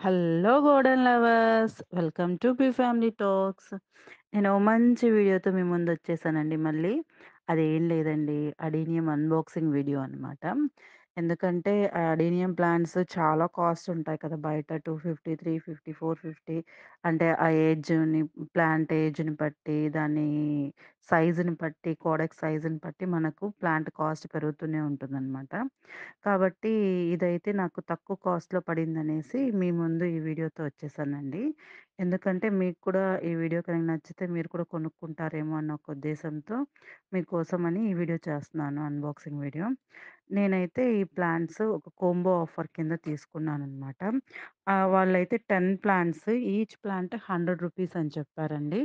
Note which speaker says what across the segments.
Speaker 1: Hello golden lovers. Welcome to be family talks. నేను ఓ మంచి వీడియోతో మీ ముందొచ్చేసానండి మళ్ళీ. అదేం లేదండి, అడీనియం అన్బాక్సింగ్ వీడియో అనమాట. ఎందుకంటే అడీనియం ప్లాంట్స్ చాలా కాస్ట్ ఉంటాయి కదా బయట. 250, 350, 450. అంటే ఆ ఏజ్‌ని, ప్లాంట్ ఏజ్‌ని బట్టి, దాని సైజుని బట్టి, కోడెక్ సైజుని బట్టి మనకు ప్లాంట్ కాస్ట్ పెరుగుతూనే ఉంటుందనమాట. కాబట్టి ఇదైతే నాకు తక్కువ కాస్ట్‌లో పడిందనేసి మీ ముందు ఈ వీడియోతో వచ్చేసానండి. ఎందుకంటే మీకు కూడా ఈ వీడియో కనుక నచ్చితే మీరు కూడా కొనుక్కుంటారేమో అన్న ఒక ఉద్దేశంతో మీకోసమని ఈ వీడియో చేస్తున్నాను, అన్బాక్సింగ్ వీడియో. నేనైతే ఈ ప్లాంట్స్ ఒక కోంబో ఆఫర్ కింద తీసుకున్నాననమాట. వాళ్ళైతే 10 ప్లాంట్స్, ఈచ్ ప్లాంట్ రూ. 100 అని చెప్పారండి.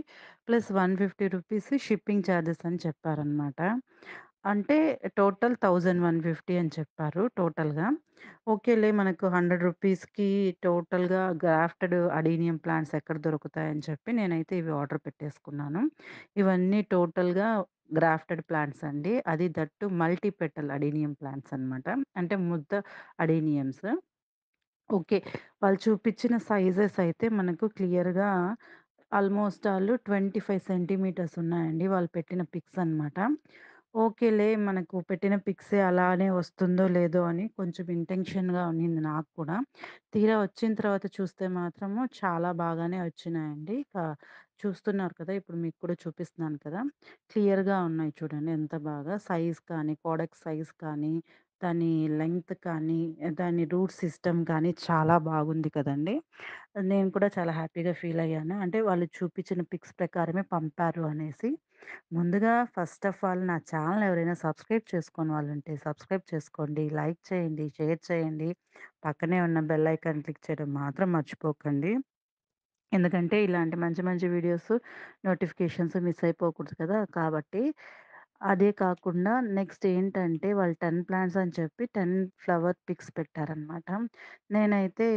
Speaker 1: ప్లస్ రూ. 150 షిప్పింగ్ చార్జెస్ అని చెప్పారనమాట. అంటే టోటల్ 1150 అని చెప్పారు టోటల్‌గా. ఓకేలే, మనకు రూ. 100కి టోటల్‌గా గ్రాఫ్టెడ్ అడీనియం ప్లాంట్స్ ఎక్కడ దొరుకుతాయని చెప్పి నేనైతే ఇవి ఆర్డర్ పెట్టేసుకున్నాను. ఇవన్నీ టోటల్‌గా గ్రాఫ్టెడ్ ప్లాంట్స్ అండి. అది that multi petal adenium plants అనమాట. అంటే ముద్ద అడీనియమ్స్. ఓకే. వాళ్ళు చూపిచ్చిన సైజెస్ అయితే మనకు క్లియర్‌గా ఆల్‌మోస్ట్ ఆల్ 25 సెంటీమీటర్స్ ఉన్నాయండి. వాళ్ళు పెట్టిన పిక్స్ అనమాట. ఓకేలే, మనకు పెట్టిన పిక్సే అలానే వస్తుందో లేదో అని కొంచెం ఇంటెన్షన్‌గా ఉన్నింది నాకు కూడా. తీరా వచ్చిన తర్వాత చూస్తే మాత్రము చాలా బాగానే వచ్చినాయండి. చూస్తున్నారు కదా! ఇప్పుడు మీకు కూడా చూపిస్తున్నాను కదా! క్లియర్‌గా ఉన్నాయి చూడండి ఎంత బాగా. సైజ్ కానీ, కోడెక్ సైజ్ కానీ, దాని లెంగ్త్ కానీ, దాని రూట్ సిస్టమ్ కానీ చాలా బాగుంది కదండీ! నేను కూడా చాలా హ్యాపీగా ఫీల్ అయ్యాను. అంటే వాళ్ళు చూపించిన పిక్స్ ప్రకారమే పంపారు అనేసి. ముందుగా ఫస్ట్ ఆఫ్ ఆల్ నా ఛానెల్ ఎవరైనా సబ్స్క్రైబ్ చేసుకోని వాళ్ళుంటే సబ్స్క్రైబ్ చేసుకోండి. లైక్ చేయండి, షేర్ చేయండి. పక్కనే ఉన్న బెల్ ఐకాన్ క్లిక్ చేయడం మాత్రం మర్చిపోకండి. ఎందుకంటే ఇలాంటి మంచి మంచి వీడియోస్ నోటిఫికేషన్స్ మిస్ అయిపోకూడదు కదా! కాబట్టి అదే కాకుండా నెక్స్ట్ ఏంటంటే వాళ్ళు 10 ప్లాంట్స్ అని చెప్పి 10 ఫ్లవర్ పిక్స్ పెట్టారనమాట. నేనైతే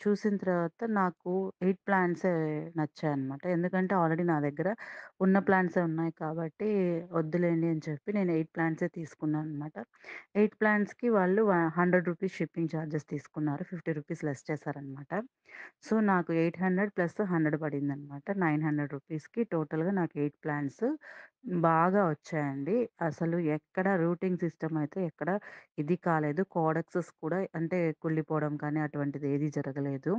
Speaker 1: చూసిన తర్వాత నాకు 8 ప్లాంట్సే నచ్చాయన్నమాట. ఎందుకంటే ఆల్రెడీ నా దగ్గర ఉన్న ప్లాంట్సే ఉన్నాయి కాబట్టి వద్దులేండి అని చెప్పి నేను 8 ప్లాంట్సే తీసుకున్నాననమాట. 8 ప్లాంట్స్‌కి వాళ్ళు రూ. 100 షిప్పింగ్ చార్జెస్ తీసుకున్నారు. రూ. 50 లెస్ చేశారనమాట. సో, నాకు 800 ప్లస్ 100 పడిందనమాట. రూ. 900కి టోటల్‌గా నాకు 8 ప్లాంట్స్ బాగా వచ్చాయండి. అసలు ఎక్కడ రూటింగ్ సిస్టమ్ అయితే ఎక్కడ ఇది కాలేదు. కోడెక్సెస్ కూడా అంటే కుళ్ళిపోవడం కానీ అటువంటిది ఏది జరగలేదు.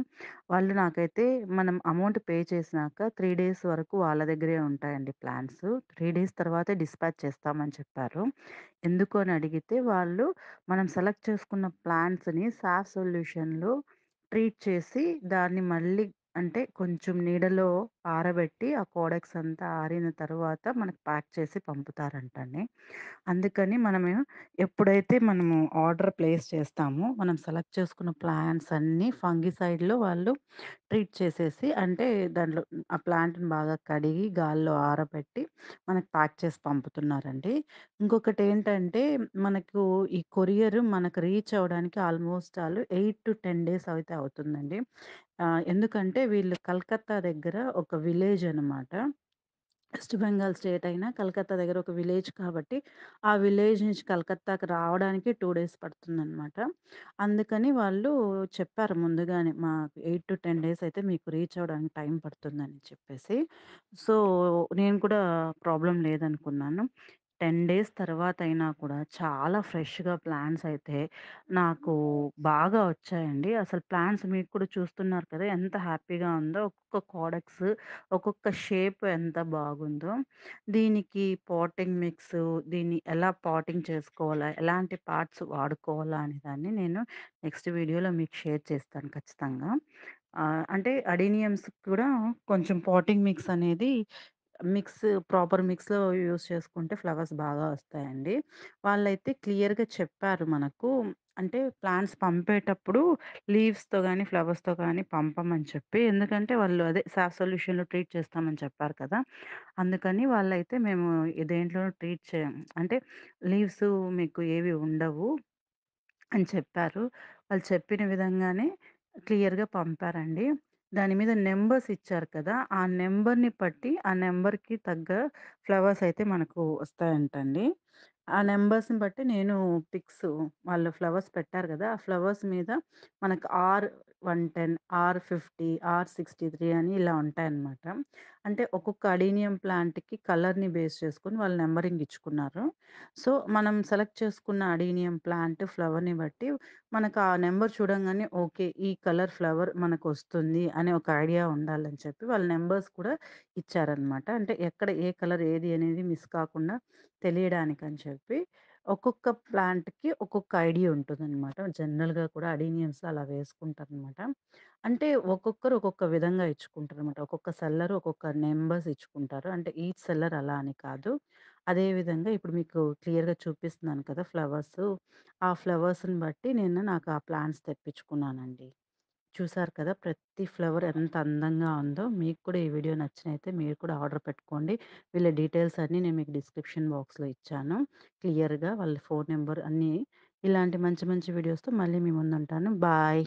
Speaker 1: వాళ్ళు నాకైతే మనం అమౌంట్ పే చేసినాక 3 డేస్ వరకు వాళ్ళ దగ్గరే ఉంటాయండి ప్లాంట్స్. 3 డేస్ తర్వాతే డిస్పాచ్ చేస్తామని చెప్పారు. ఎందుకు అని అడిగితే వాళ్ళు మనం సెలెక్ట్ చేసుకున్న ప్లాంట్స్‌ని సాఫ్ సొల్యూషన్‌లో ట్రీట్ చేసి దాన్ని మళ్ళీ అంటే కొంచెం నీడలో ఆరబెట్టి ఆ కోడెక్స్ అంతా ఆరిన తర్వాత మనకు ప్యాక్ చేసి పంపుతారంటండి. అందుకని ఎప్పుడైతే మనము ఆర్డర్ ప్లేస్ చేస్తామో మనం సెలెక్ట్ చేసుకున్న ప్లాంట్స్ అన్నీ ఫంగిసైడ్‌లో వాళ్ళు ట్రీట్ చేసేసి అంటే దాంట్లో ఆ ప్లాంట్‌ని బాగా కడిగి గాల్లో ఆరబెట్టి మనకు ప్యాక్ చేసి పంపుతున్నారండి. ఇంకొకటేంటంటే మనకు ఈ కొరియర్ మనకు రీచ్ అవ్వడానికి ఆల్మోస్ట్ ఆల్ 8-10 డేస్ అయితే అవుతుందండి. ఎందుకంటే వీళ్ళు కలకత్తా దగ్గర ఒక విలేజ్ అనమాట. వెస్ట్ బెంగాల్ స్టేట్ అయినా కలకత్తా దగ్గర ఒక విలేజ్ కాబట్టి, ఆ విలేజ్ నుంచి కలకత్తాకి రావడానికి 2 డేస్ పడుతుందనమాట. అందుకని వాళ్ళు చెప్పారు ముందుగానే మాకు 8-10 డేస్ అయితే మీకు రీచ్ అవ్వడానికి టైం పడుతుందని చెప్పేసి. సో, నేను కూడా ప్రాబ్లమ్ లేదనుకున్నాను. 10 డేస్ తర్వాతయినా కూడా చాలా ఫ్రెష్‌గా ప్లాంట్స్ అయితే నాకు బాగా వచ్చాయండి. అసలు ప్లాంట్స్ మీకు కూడా చూస్తున్నారు కదా! ఎంత హ్యాపీగా ఉందో. ఒక్కొక్క కోడెక్స్, ఒక్కొక్క షేప్ ఎంత బాగుందో. దీనికి పాటింగ్ మిక్స్, దీన్ని ఎలా పాటింగ్ చేసుకోవాలా, ఎలాంటి పార్ట్స్ వాడుకోవాలా అనే దాన్ని నేను నెక్స్ట్ వీడియోలో మీకు షేర్ చేస్తాను ఖచ్చితంగా. అంటే అడీనియమ్స్ కూడా కొంచెం పాటింగ్ మిక్స్ అనేది ప్రాపర్ మిక్స్‌లో యూజ్ చేసుకుంటే ఫ్లవర్స్ బాగా వస్తాయండి. వాళ్ళైతే క్లియర్‌గా చెప్పారు మనకు. అంటే ప్లాంట్స్ పంపేటప్పుడు లీవ్స్‌తో గానీ, ఫ్లవర్స్‌తో గానీ పంపమని చెప్పి. ఎందుకంటే వాళ్ళు అదే సాఫ్ సొల్యూషన్‌లో ట్రీట్ చేస్తామని చెప్పారు కదా! అందుకని వాళ్ళైతే మేము దేంట్లోనూ ట్రీట్ చేయం. అంటే లీవ్స్ మీకు ఏవి ఉండవు అని చెప్పారు. వాళ్ళు చెప్పిన విధంగానే క్లియర్‌గా పంపారండి. దాని మీద నంబర్స్ ఇచ్చారు కదా! ఆ నంబర్‌ని బట్టి, ఆ నంబర్‌కి తగ్గ ఫ్లవర్స్ అయితే మనకు వస్తాయంటండి. ఆ నంబర్స్‌ని బట్టి నేను పిక్స్ వాళ్ళు ఫ్లవర్స్ పెట్టారు గదా! ఆ ఫ్లవర్స్ మీద మనకు 110, R50, R63 అని ఇలా ఉంటాయన్నమాట. అంటే ఒక్కొక్క అడీనియం ప్లాంట్‌కి కలర్‌ని బేస్ చేసుకొని వాళ్ళు నంబరింగ్ ఇచ్చుకున్నారు. సో, మనం సెలెక్ట్ చేసుకున్న అడీనియం ప్లాంట్ ఫ్లవర్‌ని బట్టి మనకు ఆ నంబర్ చూడంగానే ఓకే. ఈ కలర్ ఫ్లవర్ మనకొస్తుంది అనే ఒక ఐడియా ఉండాలని చెప్పి వాళ్ళు నంబర్స్ కూడా ఇచ్చారన్నమాట. అంటే ఎక్కడ ఏ కలర్ ఏది అనేది మిస్ కాకుండా తెలియడానికని చెప్పి ఒక్కొక్క ప్లాంట్‌కి ఒక్కొక్క ఐడియా ఉంటుందనమాట. జనరల్‌గా కూడా అడీనియమ్స్‌లో అలా వేసుకుంటారనమాట. అంటే ఒక్కొక్కరు ఒక్కొక్క విధంగా ఇచ్చుకుంటారనమాట. ఒక్కొక్క సెల్లర్ ఒక్కొక్క నంబర్స్ ఇచ్చుకుంటారు. అంటే ఈచ్ సెల్లర్ అలా అని కాదు. అదే విధంగా ఇప్పుడు మీకు క్లియర్‌గా చూపిస్తున్నాను కదా! ఫ్లవర్సు. ఆ ఫ్లవర్స్‌ని బట్టి నాకు ఆ ప్లాంట్స్ తెప్పించుకున్నానండి. చూసారు కదా! ప్రతి ఫ్లవర్ ఎంత అందంగా ఉందో. మీకు కూడా ఈ వీడియో నచ్చినైతే మీరు కూడా ఆర్డర్ పెట్టుకోండి. వీళ్ళ డీటెయిల్స్ అన్నీ నేను మీకు డిస్క్రిప్షన్ బాక్స్‌లో ఇచ్చాను. క్లియర్‌గా వాళ్ళ ఫోను నంబర్ అన్నీ. ఇలాంటి మంచి మంచి వీడియోస్‌తో మళ్ళీ మీ ముందుంటాను. బాయ్.